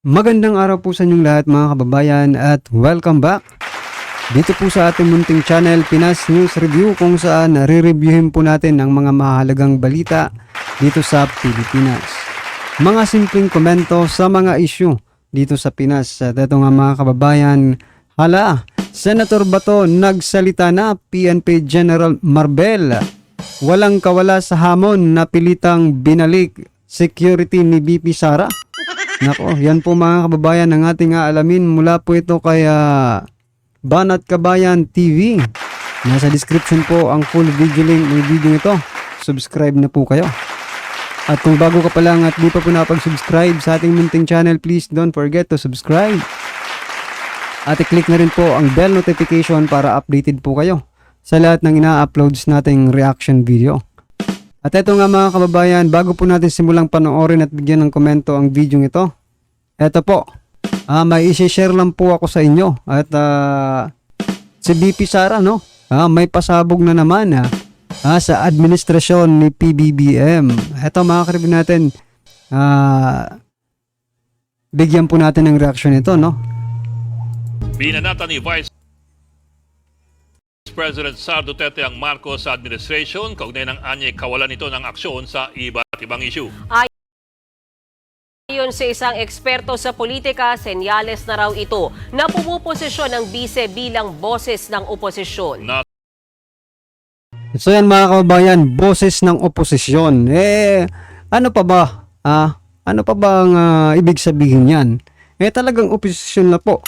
Magandang araw po sa inyong lahat mga kababayan at welcome back dito po sa ating munting channel Pinas News Review, kung saan re-reviewin po natin ang mga mahalagang balita dito sa Pilipinas. Mga simpleng komento sa mga issue dito sa Pinas. At ito nga mga kababayan, hala, Senator Bato nagsalita na. PNP General Marbel walang kawala sa hamon na pilitang binalik security ni BP Sara. Nako, yan po mga kababayan ang ating aalamin. Mula po ito kay Banat Kabayan TV. Nasa description po ang full video link ng video ito. Subscribe na po kayo. At kung bago ka pa lang at di pa po napag-subscribe sa ating munting channel, please don't forget to subscribe. At i-click na rin po ang bell notification para updated po kayo sa lahat ng ina-uploads nating reaction video. At eto nga mga kababayan, bago po natin simulang panoorin at bigyan ng komento ang video ito, eto po, may isi-share lang po ako sa inyo. At si BP Sara, no? May pasabog na naman sa administrasyon ni PBBM. Eto mga karibin natin, bigyan po natin ng reaction ito, no? Binanatan ni Vice President Sara Duterte ang Marcos administration kaugnay ng anyay kawalan nito ng aksyon sa iba't ibang issue. Ayon sa isang eksperto sa politika, senyales na raw ito na pumuposisyon ng bise bilang boses ng oposisyon. So yan mga kababayan, boses ng oposisyon. Ano pa ba? Ano pa ba ang ibig sabihin yan? Talagang oposisyon na po.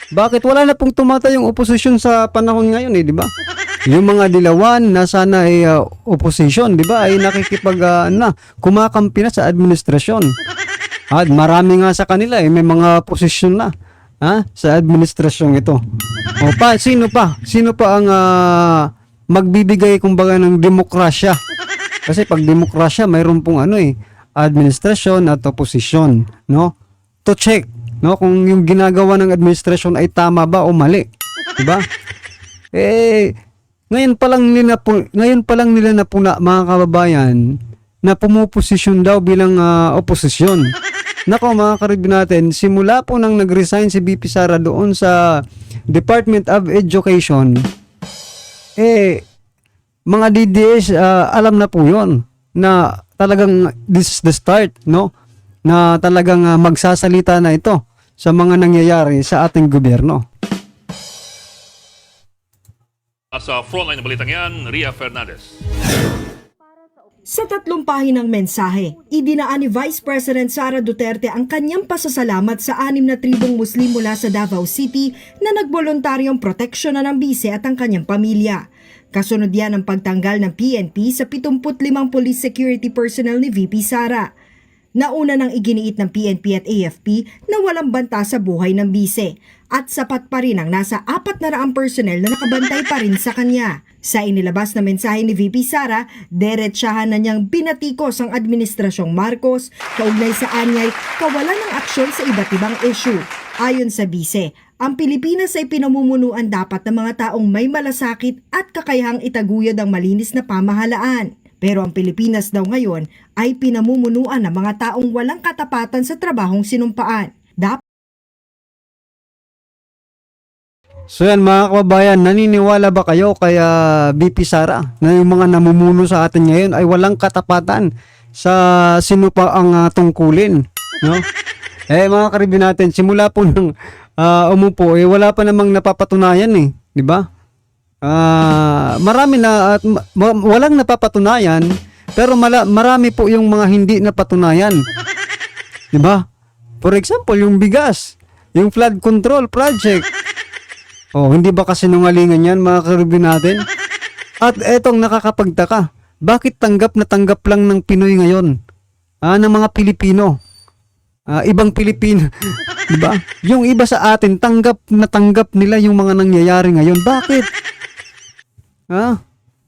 Bakit wala na pong tumata yung oposisyon sa panahon ngayon di ba? Yung mga dilawan na sana ay opposition, di ba? Ay nakikipag kumakampi na sa administrasyon. At marami nga sa kanila may mga posisyon na sa administrasyon ito. Sino pa ang magbibigay kumbaga ng demokrasya? Kasi pag demokrasya mayroon pong administrasyon at oposisyon, no? To check, no, kung yung ginagawa ng administrasyon ay tama ba o mali, di ba? Ngayon pa lang nila napuna mga kababayan na pumuposisyon daw bilang oposisyon. Nako mga karibin natin, simula po nang nag-resign si BP Sara doon sa Department of Education, mga DDS alam na po yon na talagang this is the start, no? Na talagang magsasalita na ito sa mga nangyayari sa ating gobyerno. Sa frontline ng balitang yan, Ria Fernandez. Sa 3 pahinang mensahe, idinaan ni Vice President Sara Duterte ang kanyang pasasalamat sa 6 na tribong Muslim mula sa Davao City na nagboluntaryong proteksyonan ng bise at ang kanyang pamilya. Kasunod yan ang pagtanggal ng PNP sa 75 police security personnel ni VP Sara. Nauna nang iginiit ng PNP at AFP na walang banta sa buhay ng bise at sapat pa rin ang nasa 400 personnel na nakabantay pa rin sa kanya. Sa inilabas na mensahe ni VP Sara, derechahan na niyang binatikos ang Administrasyong Marcos kaugnay sa anyay kawalan ng aksyon sa iba't ibang issue. Ayon sa bise, ang Pilipinas ay pinamumunuan dapat ng mga taong may malasakit at kakayahang itaguyod ang malinis na pamahalaan. Pero ang Pilipinas daw ngayon ay pinamumunuan ng mga taong walang katapatan sa trabahong sinumpaan. So yan mga kababayan, naniniwala ba kayo kay BP Sara na yung mga namumuno sa atin ngayon ay walang katapatan sa sinupa ang tungkulin, no? Mga karibin natin, simula po nang umupo wala pa namang napapatunayan di ba? Marami na at walang napapatunayan, pero marami po yung mga hindi napatunayan, di ba? For example, yung bigas, yung flood control project. Hindi ba kasi nungalingan yan mga karibin natin? At etong nakakapagtaka, bakit tanggap na tanggap lang ng Pinoy ngayon? Ng mga Pilipino. Ibang Pilipino, di ba? Yung iba sa atin, tanggap na tanggap nila yung mga nangyayari ngayon. Bakit?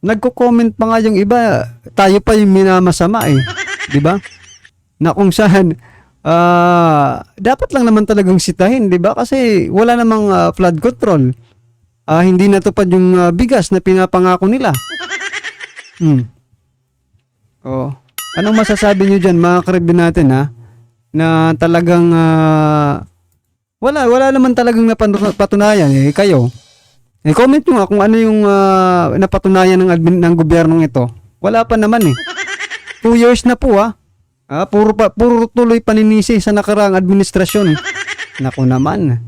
Nagko-comment pa nga yung iba, tayo pa yung minamasama di ba? Na kung saan dapat lang naman talagang sitahin, di ba? Kasi wala namang flood control. Hindi natupad yung bigas na pinapangako nila. Anong masasabi nyo dyan mga karibin natin na talagang wala naman talagang napatunayan kayo. Comment nyo nga kung ano yung napatunayan ng gobyernong ito. Wala pa naman 2 years na po puro tuloy paninisi sa nakaraang administrasyon. Naku naman.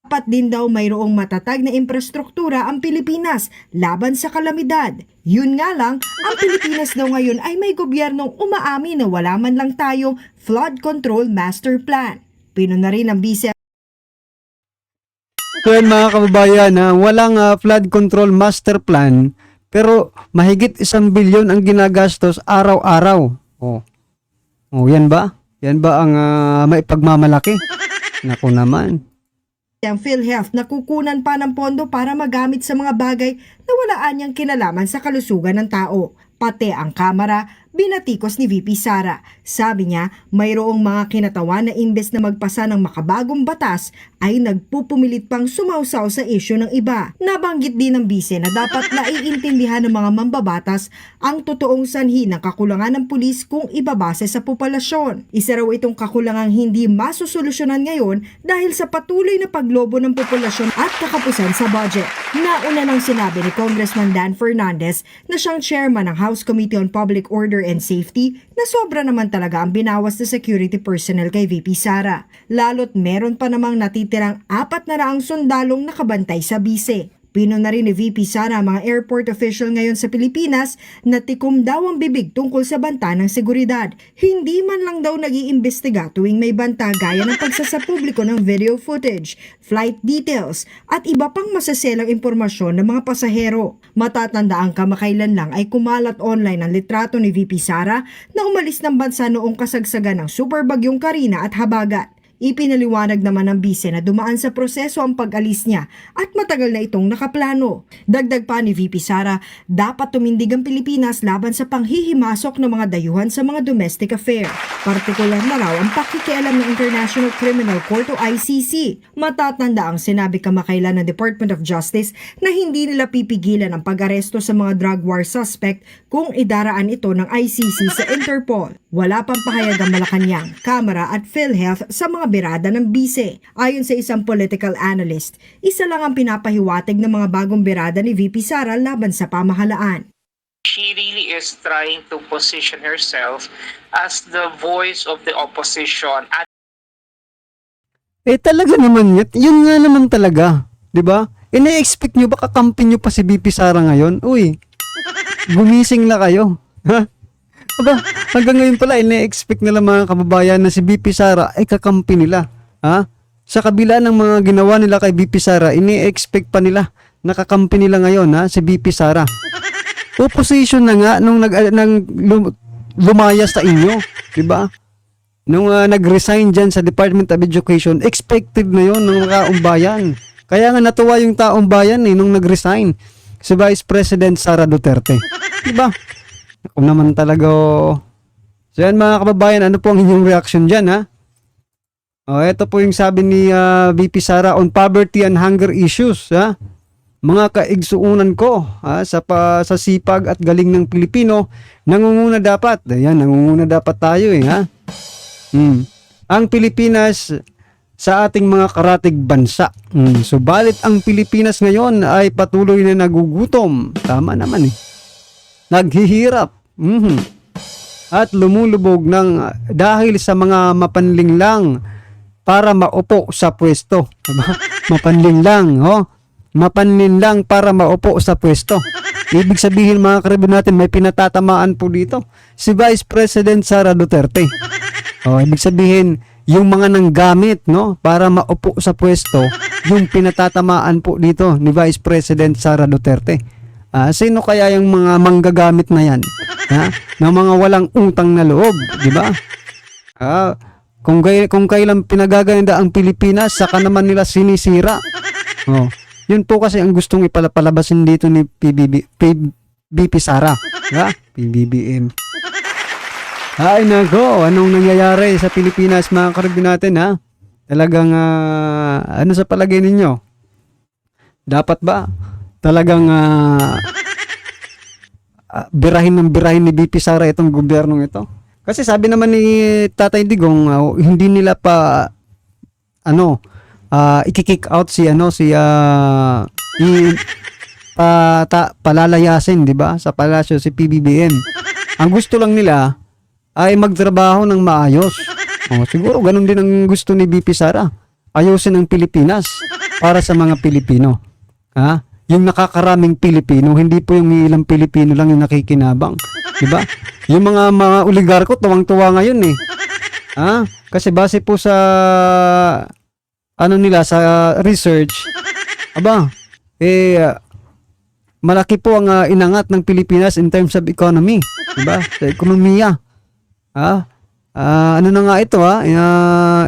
Dapat din daw mayroong matatag na infrastruktura ang Pilipinas laban sa kalamidad. Yun nga lang, ang Pilipinas daw ngayon ay may gobyernong umaamin na wala man lang tayong flood control master plan. Pino na rin ang Vice So yan mga kababayan, walang flood control master plan pero mahigit 1 bilyon ang ginagastos araw-araw. Yan ba? Yan ba ang maipagmamalaki? Naku naman. ang PhilHealth na kukunan pa ng pondo para magamit sa mga bagay na walaan niyang kinalaman sa kalusugan ng tao. Pati ang Kamara, binatikos ni VP Sara. Sabi niya, mayroong mga kinatawan na imbes na magpasa ng makabagong batas ay nagpupumilit pang sumausaw sa isyu ng iba. Nabanggit din ng bise na dapat naiintindihan ng mga mambabatas ang totoong sanhi ng kakulangan ng pulis kung ibabase sa populasyon. Isa raw itong kakulangang hindi masusolusyonan ngayon dahil sa patuloy na paglobo ng populasyon at kakapusan sa budget. Nauna nang sinabi ni Congressman Dan Fernandez na siyang chairman ng House Committee on Public Order and Safety na sobra naman talaga ang binawas na security personnel kay VP Sara. Lalo't meron pa namang natitirang 400 sundalong nakabantay sa bise. Pino na rin ni VP Sara ang mga airport official ngayon sa Pilipinas na tikom daw ang bibig tungkol sa banta ng seguridad. Hindi man lang daw nag-iimbestiga tuwing may banta gaya ng pagsasapubliko ng video footage, flight details at iba pang masaselang impormasyon ng mga pasahero. Matatandaan kamakailan lang ay kumalat online ang litrato ni VP Sara na umalis ng bansa noong kasagsagan ng super bagyong Karina at Habagat. Ipinaliwanag naman ng bise na dumaan sa proseso ang pag-alis niya at matagal na itong nakaplano. Dagdag pa ni VP Sara, dapat tumindig ang Pilipinas laban sa panghihimasok ng mga dayuhan sa mga domestic affair. Partikular na raw ang pakikialam ng International Criminal Court o ICC. Matatanda ang sinabi kamakailan ng Department of Justice na hindi nila pipigilan ang pag-aresto sa mga drug war suspect kung idaraan ito ng ICC sa Interpol. Wala pang pahayag ang Malacanang, Kamara at PhilHealth sa mga birada ng bise. Ayon sa isang political analyst, isa lang ang pinapahiwatig ng mga bagong birada ni VP Sara laban sa pamahalaan. She really is trying to position herself as the voice of the opposition. At Talaga naman yun nga naman talaga. 'Di ba? Ina-expect nyo ba kakampi nyo pa si VP Sara ngayon? Uy, gumising na kayo. Ha? Aba, hanggang ngayon pala, ina-expect nila mga kababayan na si VP Sara ay kakampi nila. Ha? Sa kabila ng mga ginawa nila kay VP Sara, ina-expect pa nila na kakampi nila ngayon, si VP Sara. Opposition na nga nung lumayas sa inyo, di ba? Nung nag-resign dyan sa Department of Education, expected na yon ng mga taong-bayan. Kaya nga natuwa yung taong-bayan nung nag-resign si Vice President Sara Duterte. Di ba? Ako naman talaga. So yan mga kababayan, ano po ang inyong reaction dyan, ito po yung sabi ni VP Sara on poverty and hunger issues, Mga kaigsuunan ko sa sipag at galing ng Pilipino, nangunguna dapat. Ayan, nangunguna dapat tayo Ang Pilipinas sa ating mga karatig bansa. Subalit ang Pilipinas ngayon ay patuloy na nagugutom. Tama naman naghihirap at lumulubog dahil sa mga mapanlinlang para maupo sa pwesto. Mapanlinlang, mapanlinlang para maupo sa pwesto. Ibig sabihin mga karibo natin, may pinatatamaan po dito si Vice President Sara Duterte. Ibig sabihin, yung mga nanggamit para maupo sa pwesto, yung pinatatamaan po dito ni Vice President Sara Duterte. Sino kaya yung mga manggagamit na yan? Na mga walang utang na loob, di ba? Kung kailan pinagaganda ang Pilipinas, saka naman nila sinisira. Yun po kasi ang gustong ipalapalabasin dito ni VP Sara. PBBM. Ay nako, anong nangyayari sa Pilipinas mga karibin natin Talagang ano sa palagay ninyo? Dapat ba talagang birahin ni VP Sara itong gobyernong ito? Kasi sabi naman ni Tatay Digong, hindi nila pa i-kick out si palalayasin, 'di ba? Sa palasyo si PBBM. Ang gusto lang nila ay magtrabaho ng maayos. Siguro ganun din ang gusto ni BP Sara. Ayusin ang Pilipinas para sa mga Pilipino. Yung nakakaraming Pilipino, hindi po yung ilang Pilipino lang yung nakikinabang. 'Di ba? Yung mga oligarko tuwang-tuwa ngayon eh. Kasi base po sa sa research, malaki po ang inangat ng Pilipinas in terms of economy, 'di ba? Sa ekonomiya. Ano na nga ito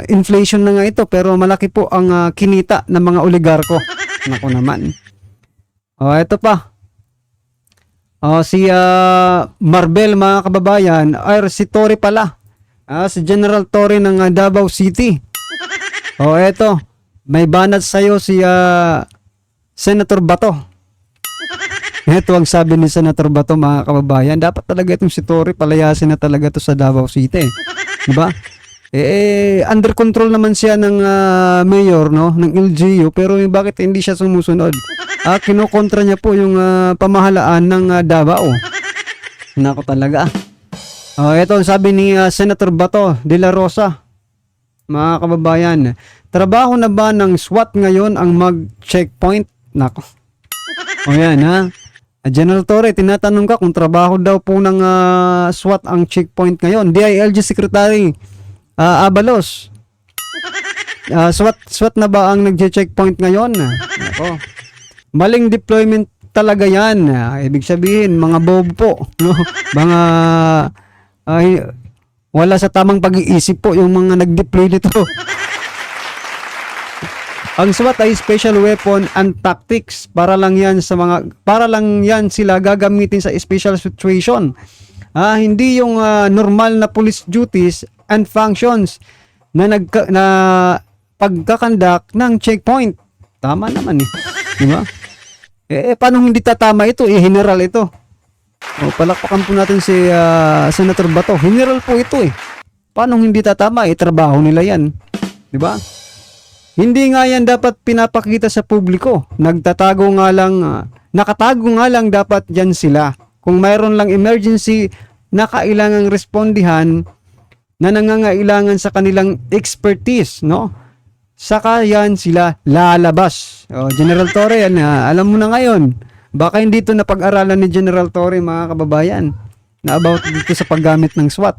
inflation na nga ito, pero malaki po ang kinita ng mga oligarko. Nako naman. Ito pa. Si Marbel, mga kababayan, si Torre pala. Si General Torre ng Davao City. Eto, may banat sa'yo si Senator Bato. Ito ang sabi ni Senator Bato, mga kababayan. Dapat talaga itong si Torre, palayasin na talaga to sa Davao City. Diba? Under control naman siya ng mayor, no? Ng LGU, pero bakit hindi siya sumusunod? Kinokontra niya po yung pamahalaan ng Davao. Nako talaga. Ito ang sabi ni Senator Bato de la Rosa. Mga kababayan, trabaho na ba ng SWAT ngayon ang mag-checkpoint? Nako. Yan General Torre, tinatanong ka kung trabaho daw po ng SWAT ang checkpoint ngayon. DILG Secretary Abalos. SWAT na ba ang nagche-checkpoint ngayon? Nako. Maling deployment talaga yan. Ibig sabihin, mga bobo po. No? Mga wala sa tamang pag-iisip po yung mga nag-deploy nito. Ang SWAT ay special weapon and tactics, para lang yan sila gagamitin sa special situation. Hindi yung normal na police duties and functions na pagkakandak ng checkpoint. Tama naman eh. Di ba? Paano hindi tatama ito? General ito. Palakpakan po natin si Senator Bato. General po ito eh. Paano hindi tatama? Trabaho nila yan. Di ba? Hindi nga yan dapat pinapakita sa publiko. Nakatago nga lang dapat yan sila. Kung mayroon lang emergency na kailangang respondihan na nangangailangan sa kanilang expertise, no? Saka yan sila lalabas. General Torre, alam mo na ngayon. Baka hindi ito napag-aralan ni General Torre, mga kababayan, na about dito sa paggamit ng SWAT.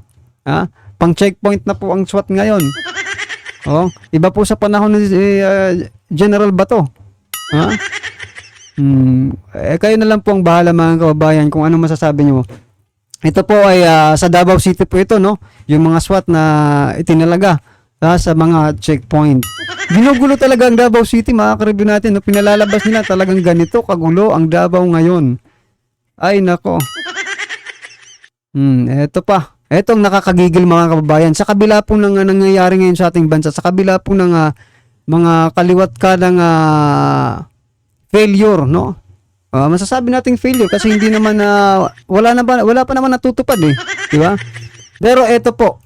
Pang checkpoint na po ang SWAT ngayon. Iba po sa panahon ni General Bato. Kayo na lang po ang bahala, mga kababayan, kung ano masasabi nyo. Ito po ay sa Davao City po ito, no? Yung mga SWAT na itinalaga sa mga checkpoint. Ginugulo talaga ang Davao City, mga ka-review natin. No? Pinalalabas nila talagang ganito kagulo ang Davao ngayon. Ay, nako. Ito pa. Etong nakakagigil, mga kababayan. Sa kabila po ng nangyayari ngayon sa ating bansa, sa kabila po ng mga kaliwat ka ng failure, no? Masasabi nating failure kasi hindi naman wala pa naman natutupad eh, di ba? Pero ito po.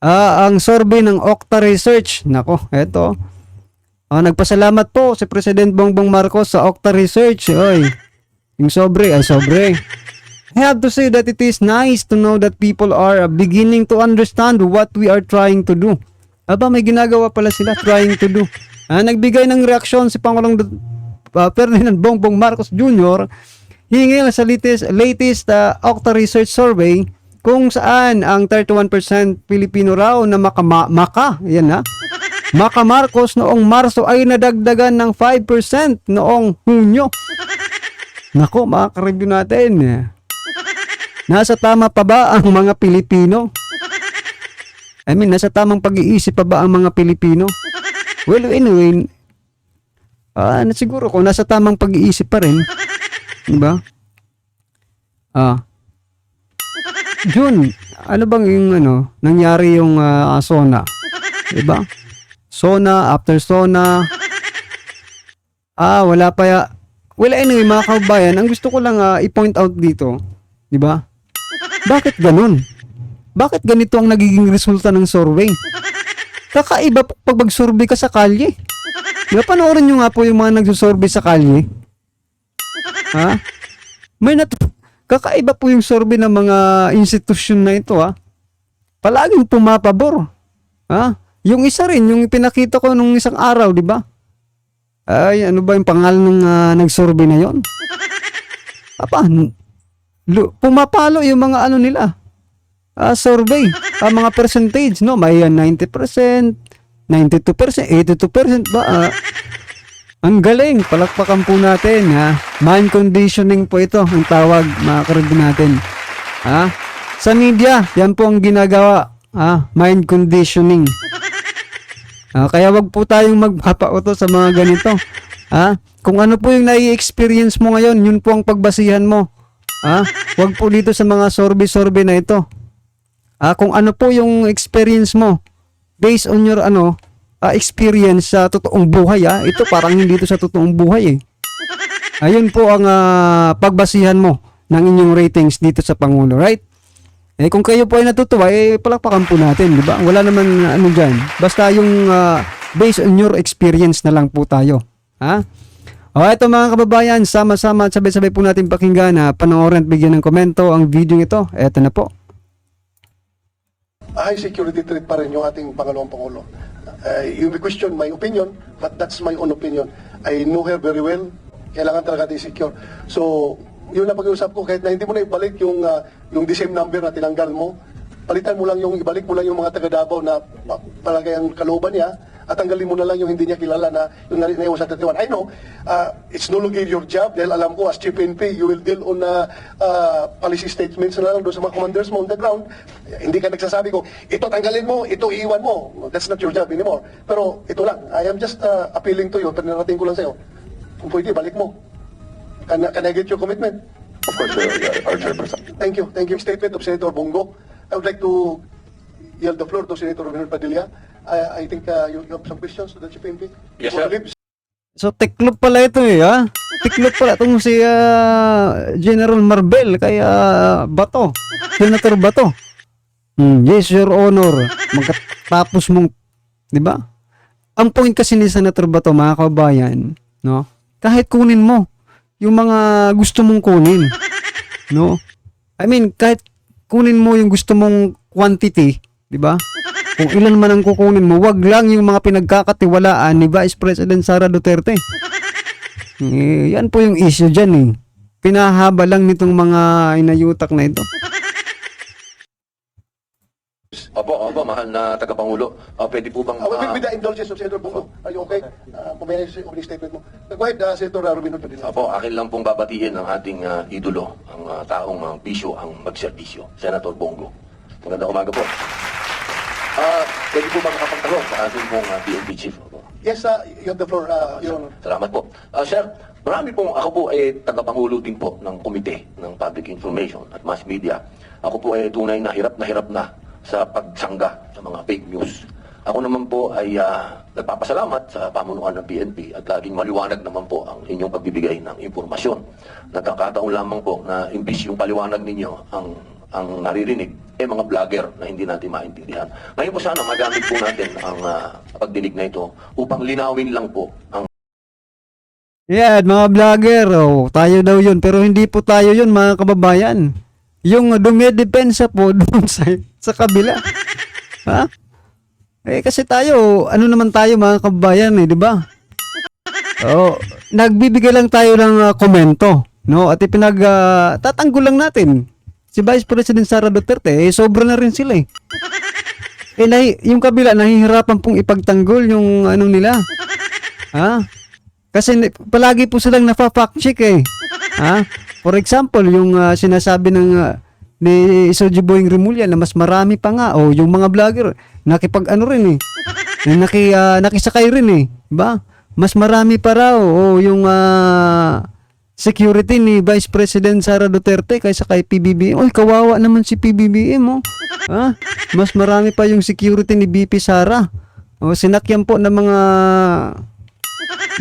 Ang survey ng Okta Research. Nako, eto. Nagpasalamat po si President Bongbong Marcos sa Okta Research. Yung sobre. I have to say that it is nice to know that people are beginning to understand what we are trying to do. May ginagawa pala sila trying to do. Nagbigay ng reaksyon si Pangulong Ferdinand Bongbong Marcos Jr. hinggil sa latest Okta Research Survey kung saan ang 31% Pilipino raw na Maka Marcos noong Marso ay nadagdagan ng 5% noong Hunyo. Nako, mga ka-review natin. Nasa tama pa ba ang mga Pilipino? Nasa tamang pag-iisip pa ba ang mga Pilipino? Well, anyway, siguro kung nasa tamang pag-iisip pa rin, diba? June, ano bang yung nangyari yung SONA? Diba? SONA, after SONA, wala pa well, anyway, mga kababayan, ang gusto ko lang i-point out dito, diba? Bakit ganun? Bakit ganito ang nagiging resulta ng survey? Kakaiba po pag mag-survey ka sa kalye. Diba, panoorin nyo nga po yung mga nagsusurvey sa kalye. Ha? Kakaiba po yung survey ng mga institusyon na ito, ha? Palaging pumapabor. Ha? Yung isa rin, yung pinakita ko nung isang araw, di ba? Ay, ano ba yung pangalan ng nag-survey na yon? Pumapalo yung mga ano nila. Survey. Mga percentage, no? May 90%, 92%, 82% ba? Ang galing. Palakpakan po natin, ha? Mind conditioning po ito, ang tawag, mga karibin natin. Ha? Sa media, yan po ang ginagawa. Mind conditioning. Kaya wag po tayong magpapauto sa mga ganito. Kung ano po yung nai-experience mo ngayon, yun po ang pagbasihan mo. Wag po dito sa mga survey na ito. Kung ano po yung experience mo, based on your experience sa totoong buhay, ito parang hindi ito sa totoong buhay, eh. Ayun po ang pagbasihan mo ng inyong ratings dito sa Pangulo, right? Kung kayo po ay natutuwa, palakpakan po natin, di ba? Wala naman ano dyan. Basta yung based on your experience na lang po tayo. Ito mga kababayan, sama-sama at sabay-sabay po natin pakinggan, panoorin at bigyan ng komento ang video ito. Ito na po. High security threat pa rin yung ating Pangalawang Pangulo. You may question my opinion, but that's my own opinion. I know her very well. Kailangan talaga natin secure. So, yun na pag-iusap ko, kahit na hindi mo na ibalik yung the same number na tinanggal mo, palitan mo lang ibalik mo lang yung mga taga Davao na palagay ang kalooban niya, at tanggalin mo na lang yung hindi niya kilala na yung naiwan sa 31. I know, it's no longer your job dahil alam ko as Chief PNP, you will deal on policy statements na lang doon sa mga commanders mo on the ground. Hindi ka nagsasabi ko, ito tanggalin mo, ito iiwan mo. That's not your job anymore. Pero ito lang, I am just appealing to you, pinarating ko lang sa'yo. Kung pwede, balik mo. Can I get your commitment? Of course, our chairperson. Thank you. Thank you. Statement of Senator Bongo. I would like to yield the floor to Senator Romero Padilla. I think you have some questions to the Chief PNP. Yes, sir. So, tiklop pala ito, ha? Tiklop pala itong si General Marbel, kaya Bato. Senator Bato. Yes, Your Honor. Magkatapos mong, di ba? Ang point kasi ni Senator Bato, mga kabayan, no? Kahit kunin mo yung mga gusto mong kunin, no? I mean, kahit kunin mo yung gusto mong quantity, di ba? Kung ilan man ang kukunin mo, wag lang yung mga pinagkakatiwalaan ni Vice President Sara Duterte. Yan po yung issue dyan, eh. Pinahaba lang nitong mga inayutak na ito. Opo, mahal na tagapangulo. Pwede po bang... With the indulgence of Senator Bongo, are you okay? Pumayag sa opening statement mo. Go ahead, Senator Romero Padilla. Opo, akin lang pong babatiin ang ating idolo, ang taong bisyo, ang magserbisyo, Senator Bongo. Magandang umaga po. Pwede po bang makapagtanong sa ating pong PNP Chief? Opo. Yes, you have the floor, Your Honor. Salamat po. Sir, marami pong, ako po ay tagapangulo din po ng Komite ng Public Information at Mass Media. Ako po ay tunay na hirap na sa pagsangga sa mga fake news. Ako naman po ay nagpapasalamat sa pamunuan ng PNP at laging maliwanag naman po ang inyong pagbibigay ng impormasyon. Nagkakataon lamang po na imbis yung paliwanag ninyo ang naririnig, mga vlogger na hindi natin maintindihan. Ngayon po sana magamit po natin ang pagdinig na ito upang linawin lang po ang... Yeah, mga vlogger, tayo daw yun. Pero hindi po tayo yun, mga kababayan. Yung dumidepensa po doon sa kabila. Ha? Kasi tayo, ano naman tayo mga kababayan, di ba? Nagbibigay lang tayo ng komento, no? At tatanggol lang natin. Si Vice President Sara Duterte, sobra na rin sila, eh. Yung kabila, nahihirapan pong ipagtanggol yung anong nila. Ha? Kasi palagi po silang nafa-fact check, eh. Ha? For example, yung sinasabi ni Soji Boying Rimulya na mas marami pa nga, yung mga vlogger nakipag-ano rin, eh. Nakisakay rin, eh. Diba? Mas marami pa raw, yung security ni Vice President Sara Duterte kaysa kay PBBM. Kawawa naman si PBBM, ha? Mas marami pa yung security ni BP Sara. Sinakyan po ng mga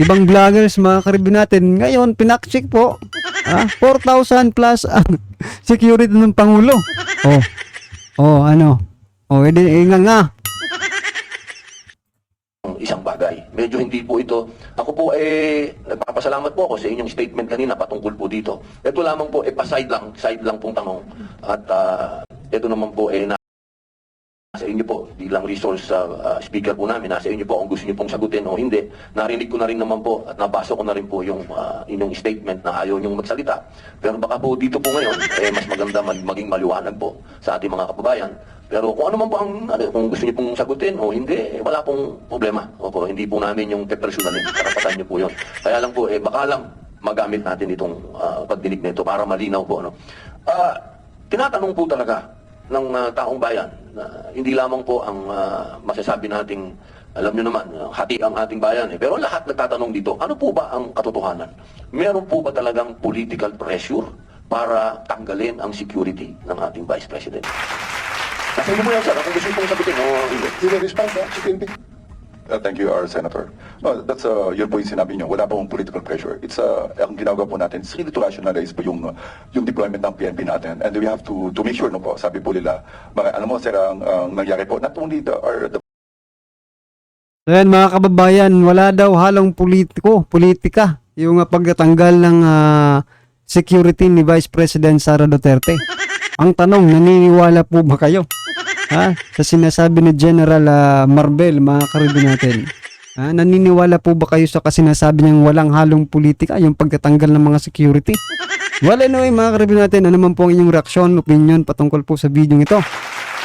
ibang vloggers, mga karibin natin. Ngayon, pinak-check po. 4,000 plus ang security ng Pangulo. Oh, ano? Oh, edi nga. Isang bagay. Medyo hindi po ito. Ako po nagpapasalamat po ako sa inyong statement kanina patungkol po dito. Ito lamang po side lang pong tanong. At ito naman po nasa inyo po bilang resource speaker po namin. Nasa inyo po kung gusto niyo pong sagutin o hindi. Narinig ko na rin naman po at nabasa ko na rin po yung inyong statement na ayaw niyong magsalita. Pero baka po dito po ngayon mas maganda maging maliwanag po sa ating mga kababayan. Pero kung ano man po kung gusto niyo pong sagutin o hindi, wala pong problema. Opo, hindi po namin yung personalin. Karapatan niyo po yun. Kaya lang po, baka lang magamit natin itong pagdinig nito para malinaw po. Tinatanong po talaga ng taong bayan na hindi lamang po ang masasabi nating, alam niyo naman, hati ang ating bayan. Pero lahat nagtatanong dito, ano po ba ang katotohanan? Meron po ba talagang political pressure para tanggalin ang security ng ating Vice President? Nasa inyo mo yan, sir. Kung gusto pong sagutin o hindi. You will respond, si PNP. Thank you, our Senator. No, that's yun po yung sinabi niyo. Wala pong political pressure. It's ang ginagawa po natin is really to rationalize po yung deployment ng PNP natin. And we have to make sure, no po, sabi po nila, alam mo, sir, ang nangyari po, not only the So yan mga kababayan, wala daw halong politika yung pagtatanggal ng security ni Vice President Sara Duterte. Ang tanong, naniniwala po ba kayo? Sa sinasabi ni General Marbel, mga karibin natin. Naniniwala po ba kayo sa sinasabi niyang walang halong politika, yung pagtatanggal ng mga security? Well, anyway, mga karibin natin, ano man po ang inyong reaksyon, opinion patungkol po sa video ito?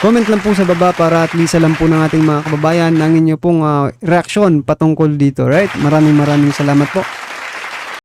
Comment lang po sa baba para at least alam po ng ating mga kababayan ang inyo pong reaksyon patungkol dito, right? Maraming salamat po.